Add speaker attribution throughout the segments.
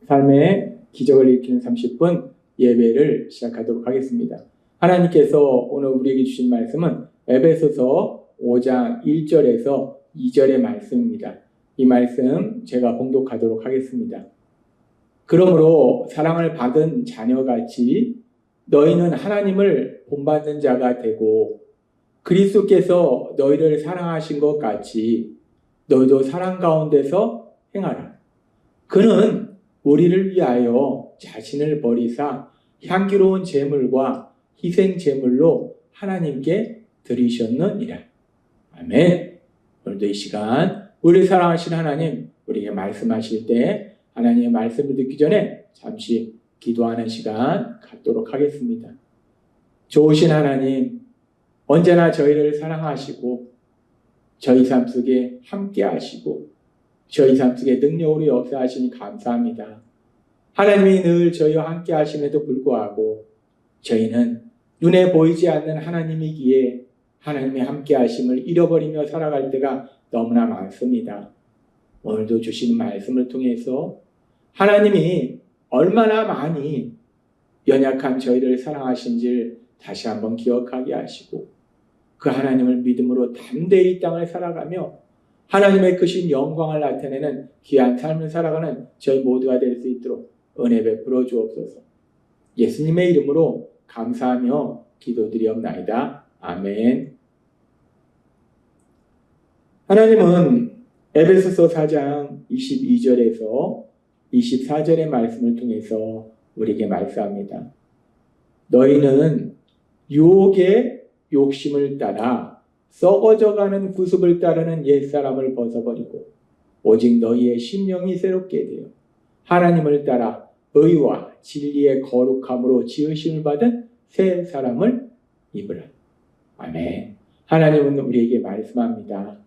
Speaker 1: 삶의 기적을 일으키는 30분 예배를 시작하도록 하겠습니다. 하나님께서 오늘 우리에게 주신 말씀은 에베소서 5장 1절에서 2절의 말씀입니다. 이 말씀 제가 봉독하도록 하겠습니다. 그러므로 사랑을 받은 자녀같이 너희는 하나님을 본받는 자가 되고 그리스도께서 너희를 사랑하신 것 같이 너희도 사랑 가운데서 행하라. 그는 우리를 위하여 자신을 버리사 향기로운 제물과 희생 제물로 하나님께 드리셨느니라. 아멘. 오늘도 이 시간 우리 사랑하신 하나님 우리에게 말씀하실 때 하나님의 말씀을 듣기 전에 잠시 기도하는 시간 갖도록 하겠습니다. 좋으신 하나님, 언제나 저희를 사랑하시고 저희 삶 속에 함께 하시고 저희 삶 속에 능력으로 역사하시니 감사합니다. 하나님이 늘 저희와 함께 하심에도 불구하고 저희는 눈에 보이지 않는 하나님이기에 하나님의 함께 하심을 잃어버리며 살아갈 때가 너무나 많습니다. 오늘도 주신 말씀을 통해서 하나님이 얼마나 많이 연약한 저희를 사랑하신지를 다시 한번 기억하게 하시고 그 하나님을 믿음으로 담대히 이 땅을 살아가며 하나님의 크신 영광을 나타내는 귀한 삶을 살아가는 저희 모두가 될 수 있도록 은혜 베풀어 주옵소서. 예수님의 이름으로 감사하며 기도드리옵나이다. 아멘. 하나님은 에베소서 4장 22절에서 24절의 말씀을 통해서 우리에게 말씀합니다. 너희는 유혹의 욕심을 따라 썩어져가는 구습을 따르는 옛사람을 벗어버리고 오직 너희의 심령이 새롭게 되어 하나님을 따라 의와 진리의 거룩함으로 지으심을 받은 새 사람을 입으라. 아멘. 하나님은 우리에게 말씀합니다.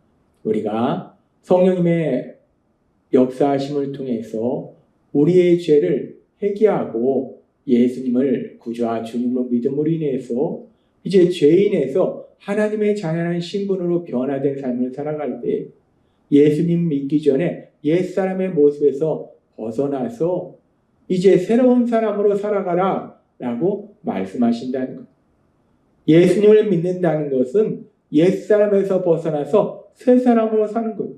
Speaker 1: 우리가 성령님의 역사하심을 통해서 우리의 죄를 회개하고 예수님을 구주와 주님으로 믿음으로 인해서 이제 죄인에서 하나님의 자녀라는 신분으로 변화된 삶을 살아갈 때 예수님 믿기 전에 옛사람의 모습에서 벗어나서 이제 새로운 사람으로 살아가라 라고 말씀하신다는 것. 예수님을 믿는다는 것은 옛사람에서 벗어나서 새 사람으로 사는 거예요.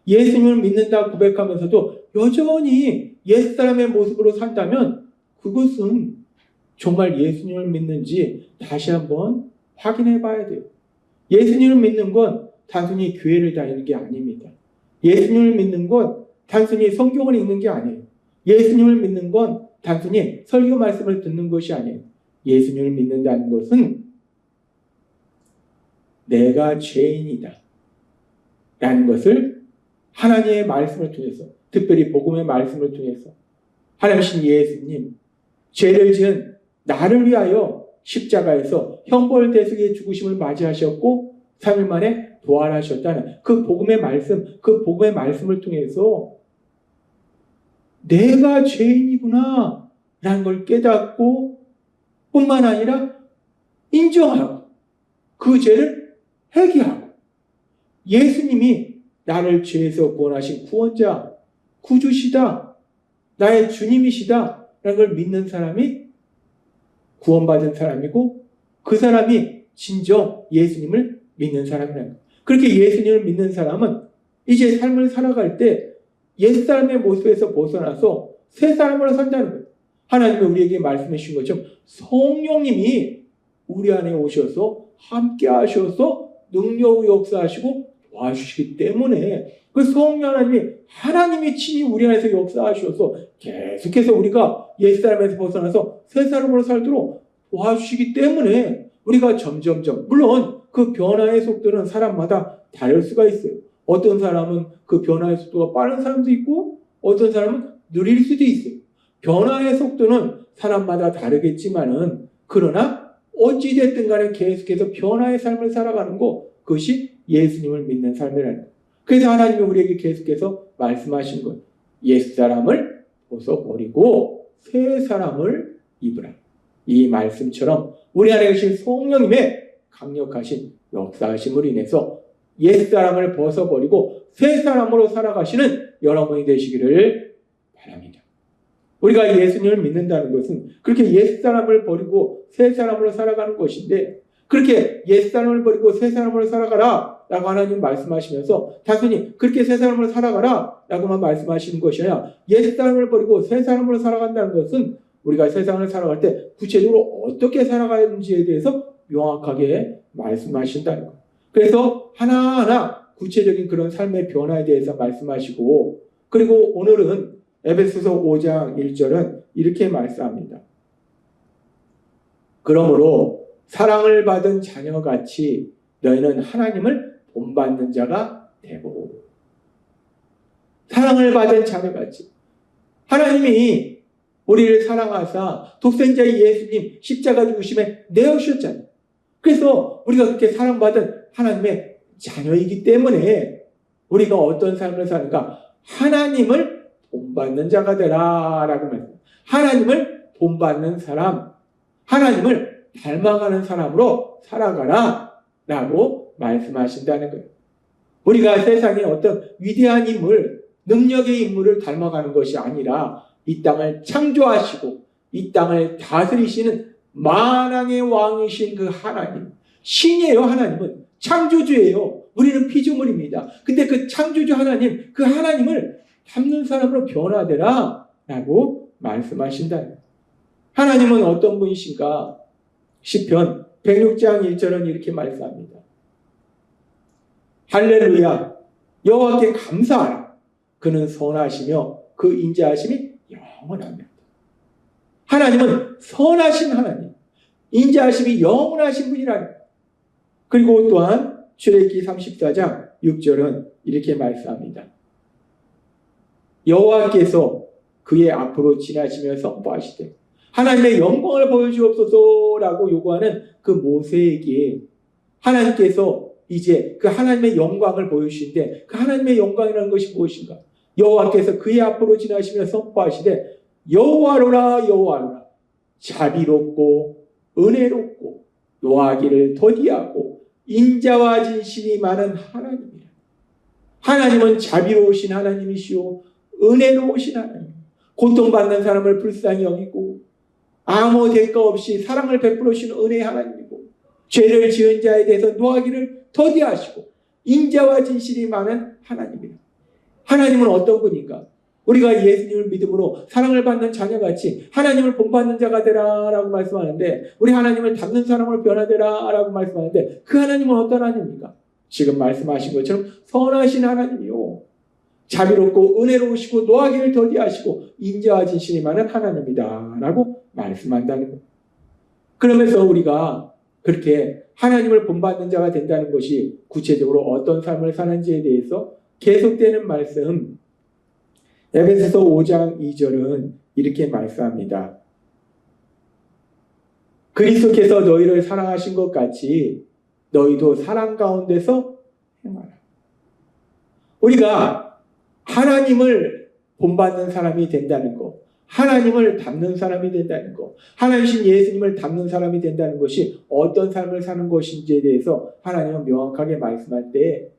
Speaker 1: 예수님을 믿는다 고백하면서도 여전히 옛사람의 모습으로 산다면 그것은 정말 예수님을 믿는지 다시 한번 확인해 봐야 돼요. 예수님을 믿는 건 단순히 교회를 다니는 게 아닙니다. 예수님을 믿는 건 단순히 성경을 읽는 게 아니에요. 예수님을 믿는 건 단순히 설교 말씀을 듣는 것이 아니에요. 예수님을 믿는다는 것은 내가 죄인이다 라는 것을 하나님의 말씀을 통해서, 특별히 복음의 말씀을 통해서 하나님이신 예수님, 죄를 지은 나를 위하여 십자가에서 형벌 대속의 죽으심을 맞이하셨고 3일 만에 부활하셨다는 그 복음의 말씀, 그 복음의 말씀을 통해서 내가 죄인이구나 라는 걸 깨닫고 뿐만 아니라 인정하고 그 죄를 회개하고 예수님이 나를 죄에서 구원하신 구원자, 구주시다, 나의 주님이시다 라는 걸 믿는 사람이 구원받은 사람이고 그 사람이 진정 예수님을 믿는 사람이라는 거예요. 그렇게 예수님을 믿는 사람은 이제 삶을 살아갈 때 옛사람의 모습에서 벗어나서 새 사람으로 산다는 거예요. 하나님이 우리에게 말씀해 주신 것처럼 성령님이 우리 안에 오셔서 함께 하셔서 능력으로 역사하시고 도와주시기 때문에 그 성령 하나님이 친히 우리 안에서 역사하셔서 계속해서 우리가 옛사람에서 벗어나서 새 사람으로 살도록 도와주시기 때문에 우리가 점점점, 물론 그 변화의 속도는 사람마다 다를 수가 있어요. 어떤 사람은 그 변화의 속도가 빠른 사람도 있고 어떤 사람은 느릴 수도 있어요. 변화의 속도는 사람마다 다르겠지만은 그러나 어찌됐든 간에 계속해서 변화의 삶을 살아가는 것, 그것이 예수님을 믿는 삶이라는 거예요. 그래서 하나님이 우리에게 계속해서 말씀하신 거예요. 옛사람을 벗어버리고 새 사람을 입으라. 이 말씀처럼 우리 안에 계신 성령님의 강력하신 역사하심으로 인해서 옛사람을 벗어버리고 새 사람으로 살아가시는 여러분이 되시기를 바랍니다. 우리가 예수님을 믿는다는 것은 그렇게 옛사람을 버리고 새 사람으로 살아가는 것인데, 그렇게 옛사람을 버리고 새 사람으로 살아가라 라고 하나님 말씀하시면서 단순히 그렇게 새 사람으로 살아가라 라고만 말씀하시는 것이 아니라, 옛사람을 버리고 새 사람으로 살아간다는 것은 우리가 세상을 살아갈 때 구체적으로 어떻게 살아가는지에 대해서 명확하게 말씀하신다는 거예요. 그래서 하나하나 구체적인 그런 삶의 변화에 대해서 말씀하시고, 그리고 오늘은 에베소서 5장 1절은 이렇게 말씀합니다. 그러므로 사랑을 받은 자녀같이 너희는 하나님을 본받는 자가 되고. 사랑을 받은 자녀같이. 하나님이 우리를 사랑하사 독생자의 예수님 십자가 죽으심에 내어주셨잖아요. 그래서 우리가 그렇게 사랑받은 하나님의 자녀이기 때문에 우리가 어떤 삶을 사는가? 하나님을 본받는 자가 되라 라고 말합니다. 하나님을 본받는 사람, 하나님을 닮아가는 사람으로 살아가라 라고 말씀하신다는 거예요. 우리가 세상에 어떤 위대한 인물, 능력의 인물을 닮아가는 것이 아니라 이 땅을 창조하시고 이 땅을 다스리시는 만왕의 왕이신 그 하나님, 신이에요. 하나님은 창조주예요. 우리는 피조물입니다. 근데 그 창조주 하나님, 그 하나님을 닮는 사람으로 변화되라 라고 말씀하신다. 하나님은 어떤 분이신가? 시편 106장 1절은 이렇게 말씀합니다. 할렐루야, 여호와께 감사하라. 그는 선하시며 그 인자하심이 영원합니다. 하나님은 선하신 하나님, 인자하심이 영원하신 분이라는. 그리고 또한 출애굽기 34장 6절은 이렇게 말씀합니다. 여호와께서 그의 앞으로 지나시며 선포하시되 하나님의 영광을 보여주옵소서라고 요구하는 그 모세에게 하나님께서 이제 그 하나님의 영광을 보여주시는데, 그 하나님의 영광이라는 것이 무엇인가? 여호와께서 그의 앞으로 지나시며 선포하시되 여호와로라 여호와로라, 자비롭고 은혜롭고 노하기를 더디하고 인자와 진실이 많은 하나님이라. 하나님은 자비로우신 하나님이시오, 은혜로우신 하나님, 고통받는 사람을 불쌍히 여기고 아무 대가 없이 사랑을 베풀어 주시는 은혜의 하나님이고, 죄를 지은 자에 대해서 노하기를 더디하시고 인자와 진실이 많은 하나님이라. 하나님은 어떤 분인가? 우리가 예수님을 믿음으로 사랑을 받는 자녀같이 하나님을 본받는 자가 되라 라고 말씀하는데, 우리 하나님을 닮는 사람으로 변화되라 라고 말씀하는데, 그 하나님은 어떤 하나님입니까? 지금 말씀하신 것처럼 선하신 하나님이요, 자비롭고 은혜로우시고 노하기를 더디하시고 인자와 진실이 많은 하나님이다 라고 말씀한다는 거예요. 그러면서 우리가 그렇게 하나님을 본받는 자가 된다는 것이 구체적으로 어떤 삶을 사는지에 대해서 계속되는 말씀, 에베소서 5장 2절은 이렇게 말씀합니다. 그리스도께서 너희를 사랑하신 것 같이 너희도 사랑 가운데서 행하라. 우리가 하나님을 본받는 사람이 된다는 것, 하나님을 닮는 사람이 된다는 것, 하나님이신 예수님을 닮는 사람이 된다는 것이 어떤 삶을 사는 것인지에 대해서 하나님은 명확하게 말씀할 때,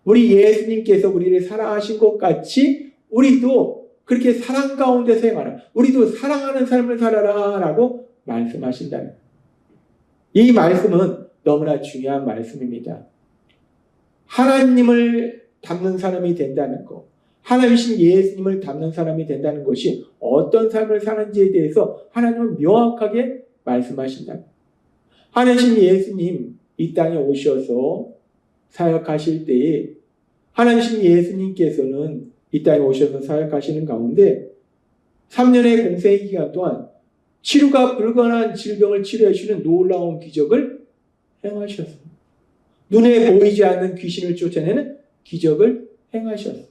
Speaker 1: 우리 예수님께서 우리를 사랑하신 것 같이 우리도 그렇게 사랑 가운데서 행하라, 우리도 사랑하는 삶을 살아라 라고 말씀하신다는 거예요. 이 말씀은 너무나 중요한 말씀입니다. 하나님을 닮는 사람이 된다는 것, 하나님이신 예수님을 닮는 사람이 된다는 것이 어떤 삶을 사는지에 대해서 하나님은 명확하게 말씀하신다. 하나님이신 예수님 이 땅에 오셔서 사역하실 때에 하나님이신 예수님께서는 이 땅에 오셔서 사역하시는 가운데 3년의 공생의 기간 동안 치료가 불가능한 질병을 치료해 주는 놀라운 기적을 행하셨습니다. 눈에 보이지 않는 귀신을 쫓아내는 기적을 행하셨습니다.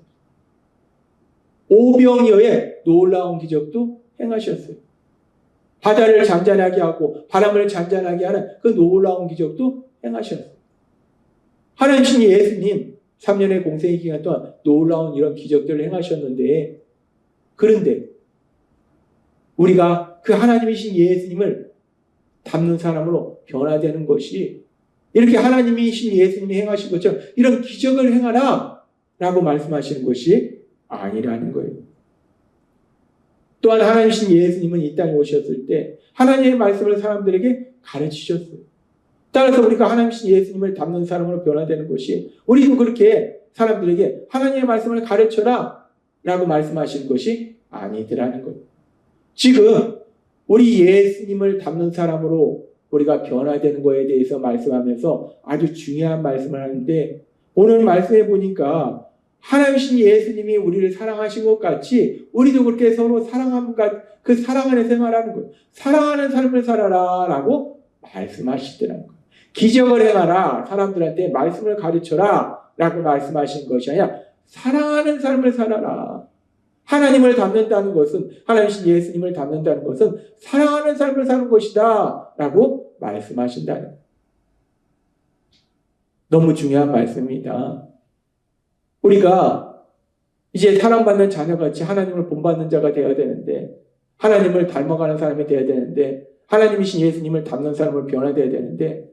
Speaker 1: 오병이어의 놀라운 기적도 행하셨어요. 바다를 잔잔하게 하고 바람을 잔잔하게 하는 그 놀라운 기적도 행하셨어요. 하나님이신 예수님 3년의 공생의 기간 동안 놀라운 이런 기적들을 행하셨는데, 그런데 우리가 그 하나님이신 예수님을 닮는 사람으로 변화되는 것이 이렇게 하나님이신 예수님이 행하신 것처럼 이런 기적을 행하라 라고 말씀하시는 것이 아니라는 거예요. 또한 하나님이신 예수님은 이 땅에 오셨을 때 하나님의 말씀을 사람들에게 가르치셨어요. 따라서 우리가 하나님이신 예수님을 닮는 사람으로 변화되는 것이, 우리도 그렇게 사람들에게 하나님의 말씀을 가르쳐라 라고 말씀하신 것이 아니더라는 거예요. 지금 우리 예수님을 닮는 사람으로 우리가 변화되는 것에 대해서 말씀하면서 아주 중요한 말씀을 하는데, 오늘 말씀해 보니까 하나님이신 예수님이 우리를 사랑하신 것 같이 우리도 그렇게 서로 사랑함과 그 사랑 안에 생활하는 거예요. 사랑하는 삶을 살아라 라고 말씀하시더라는 거예요. 기적을 행하라, 사람들한테 말씀을 가르쳐라 라고 말씀하신 것이 아니라 사랑하는 삶을 살아라. 하나님을 닮는다는 것은, 하나님이신 예수님을 닮는다는 것은 사랑하는 삶을 사는 것이다 라고 말씀하신다는 거예요. 너무 중요한 말씀입니다. 우리가 이제 사랑받는 자녀같이 하나님을 본받는 자가 되어야 되는데, 하나님을 닮아가는 사람이 되어야 되는데, 하나님이신 예수님을 닮는 사람으로 변화되어야 되는데,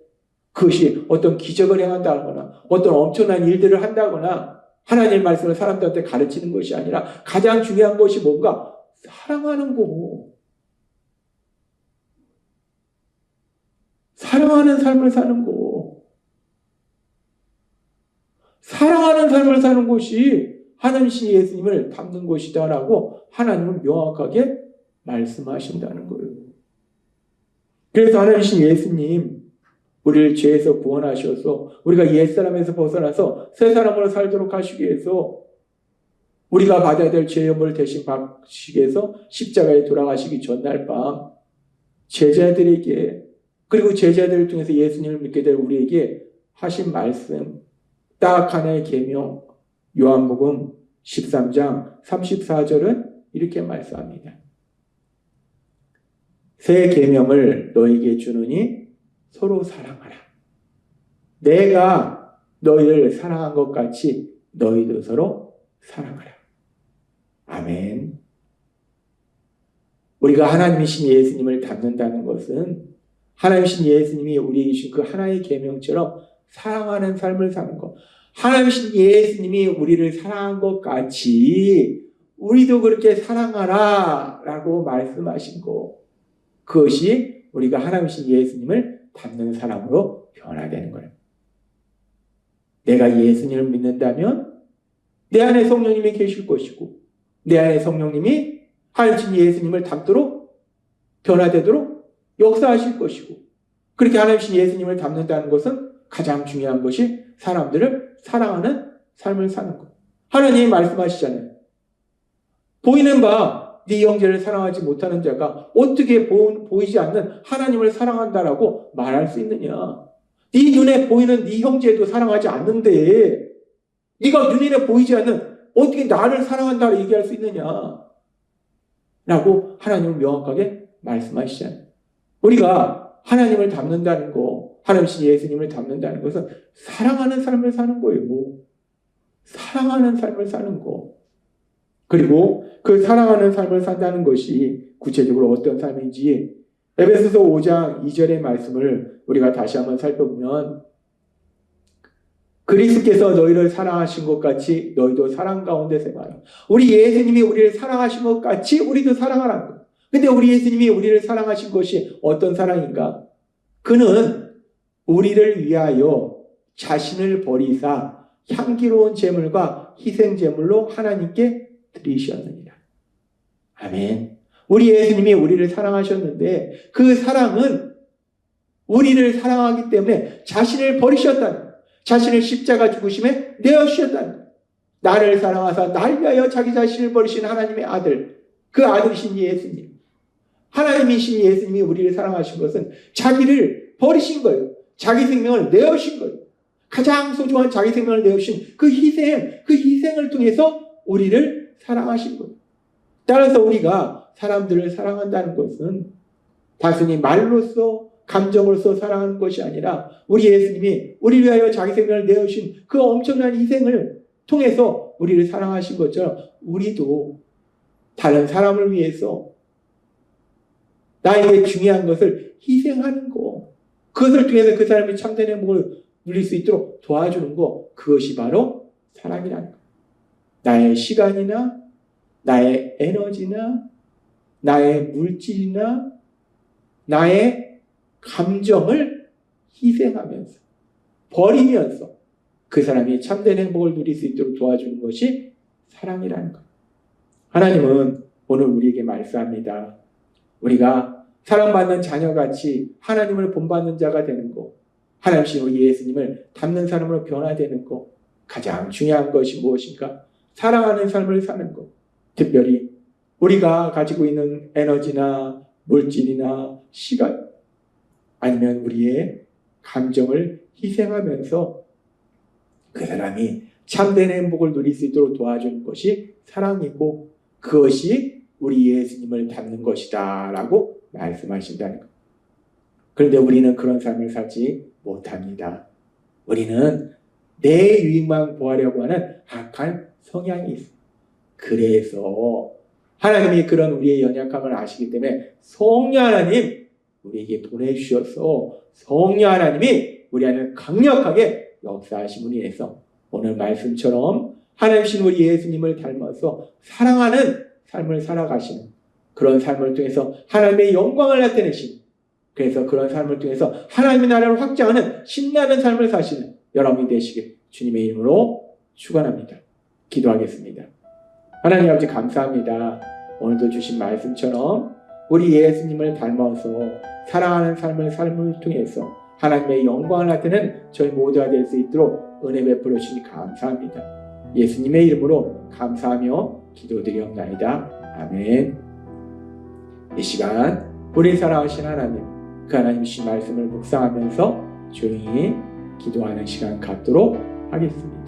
Speaker 1: 그것이 어떤 기적을 행한다거나 어떤 엄청난 일들을 한다거나 하나님의 말씀을 사람들한테 가르치는 것이 아니라 가장 중요한 것이 뭔가? 사랑하는 거. 사랑하는 삶을 사는 거. 사랑하는 삶을 사는 것이 하나님이신 예수님을 닮는 것이다라고 하나님은 명확하게 말씀하신다는 거예요. 그래서 하나님이신 예수님, 우리를 죄에서 구원하셔서 우리가 옛사람에서 벗어나서 새 사람으로 살도록 하시기 위해서 우리가 받아야 될 죄업을 대신 받으시기 위해서 십자가에 돌아가시기 전날 밤 제자들에게, 그리고 제자들을 통해서 예수님을 믿게 될 우리에게 하신 말씀, 딱 하나의 계명, 요한복음 13장 34절은 이렇게 말씀합니다. 새 계명을 너에게 주노니 서로 사랑하라. 내가 너희를 사랑한 것 같이 너희도 서로 사랑하라. 아멘. 우리가 하나님이신 예수님을 닮는다는 것은 하나님이신 예수님이 우리에게 주신 그 하나의 계명처럼 사랑하는 삶을 사는 것. 하나님이신 예수님이 우리를 사랑한 것 같이 우리도 그렇게 사랑하라 라고 말씀하신 것. 그것이 우리가 하나님이신 예수님을 닮는 사람으로 변화되는 거예요. 내가 예수님을 믿는다면 내 안에 성령님이 계실 것이고, 내 안에 성령님이 하나님 예수님을 닮도록 변화되도록 역사하실 것이고, 그렇게 하나님 예수님을 닮는다는 것은 가장 중요한 것이 사람들을 사랑하는 삶을 사는 것. 하나님이 말씀하시잖아요. 보이는 바 네 형제를 사랑하지 못하는 자가 어떻게 보이지 않는 하나님을 사랑한다라고 말할 수 있느냐. 네 눈에 보이는 네 형제도 사랑하지 않는데 네가 눈에 보이지 않는 어떻게 나를 사랑한다고 얘기할 수 있느냐 라고 하나님은 명확하게 말씀하시잖아요. 우리가 하나님을 닮는다는 거, 하나님이신 예수님을 닮는다는 것은 사랑하는 삶을 사는 거예요. 사랑하는 삶을 사는 거. 그리고 그 사랑하는 삶을 산다는 것이 구체적으로 어떤 삶인지 에베소서 5장 2절의 말씀을 우리가 다시 한번 살펴보면, 그리스도께서 너희를 사랑하신 것 같이 너희도 사랑 가운데 생활하라. 우리 예수님이 우리를 사랑하신 것 같이 우리도 사랑하라는 거예요. 근데 우리 예수님이 우리를 사랑하신 것이 어떤 사랑인가? 그는 우리를 위하여 자신을 버리사 향기로운 제물과 희생 제물로 하나님께 드리셨느니라. 아멘. 우리 예수님이 우리를 사랑하셨는데 그 사랑은 우리를 사랑하기 때문에 자신을 버리셨다는 거예요. 자신을 십자가 죽으심에 내어주셨다는 거예요. 나를 사랑하사 날 위하여 자기 자신을 버리신 하나님의 아들, 그 아들이신 예수님. 하나님이신 예수님이 우리를 사랑하신 것은 자기를 버리신 거예요. 자기 생명을 내어주신 거예요. 가장 소중한 자기 생명을 내어주신 그 희생을 통해서 우리를 사랑하신 거예요. 따라서 우리가 사람들을 사랑한다는 것은 단순히 말로써 감정으로서 사랑하는 것이 아니라 우리 예수님이 우리를 위하여 자기 생명을 내어주신 그 엄청난 희생을 통해서 우리를 사랑하신 것처럼 우리도 다른 사람을 위해서 나에게 중요한 것을 희생하는 거, 그것을 통해서 그 사람이 참된 행복을 누릴 수 있도록 도와주는 거, 그것이 바로 사랑이라는 거. 나의 시간이나 나의 에너지나 나의 물질이나 나의 감정을 희생하면서 버리면서 그 사람이 참된 행복을 누릴 수 있도록 도와주는 것이 사랑이라는 것. 하나님은 오늘 우리에게 말씀합니다. 우리가 사랑받는 자녀같이 하나님을 본받는 자가 되는 것, 하나님신 우리 예수님을 닮는 사람으로 변화되는 것, 가장 중요한 것이 무엇인가? 사랑하는 삶을 사는 것. 특별히 우리가 가지고 있는 에너지나 물질이나 시간, 아니면 우리의 감정을 희생하면서 그 사람이 참된 행복을 누릴 수 있도록 도와주는 것이 사랑이고, 그것이 우리 예수님을 닮는 것이다 라고 말씀하신다는 것. 그런데 우리는 그런 삶을 살지 못합니다. 우리는 내 유익만 보하려고 하는 악한 성향이 있습니다. 그래서 하나님이 그런 우리의 연약함을 아시기 때문에 성령 하나님 우리에게 보내주셔서 성령 하나님이 우리 안에 강력하게 역사하심으로 인해서 오늘 말씀처럼 하나님이신 우리 예수님을 닮아서 사랑하는 삶을 살아가시는 그런 삶을 통해서 하나님의 영광을 나타내시는, 그래서 그런 삶을 통해서 하나님의 나라를 확장하는 신나는 삶을 사시는 여러분이 되시길 주님의 이름으로 축원합니다. 기도하겠습니다. 하나님 아버지 감사합니다. 오늘도 주신 말씀처럼 우리 예수님을 닮아서 사랑하는 삶을 통해서 하나님의 영광을 나타내는 저희 모두가 될 수 있도록 은혜 베풀어 주시니 감사합니다. 예수님의 이름으로 감사하며 기도드리옵나이다. 아멘. 이 시간 우리 사랑하신 하나님, 그 하나님 주신 말씀을 묵상하면서 조용히 기도하는 시간 갖도록 하겠습니다.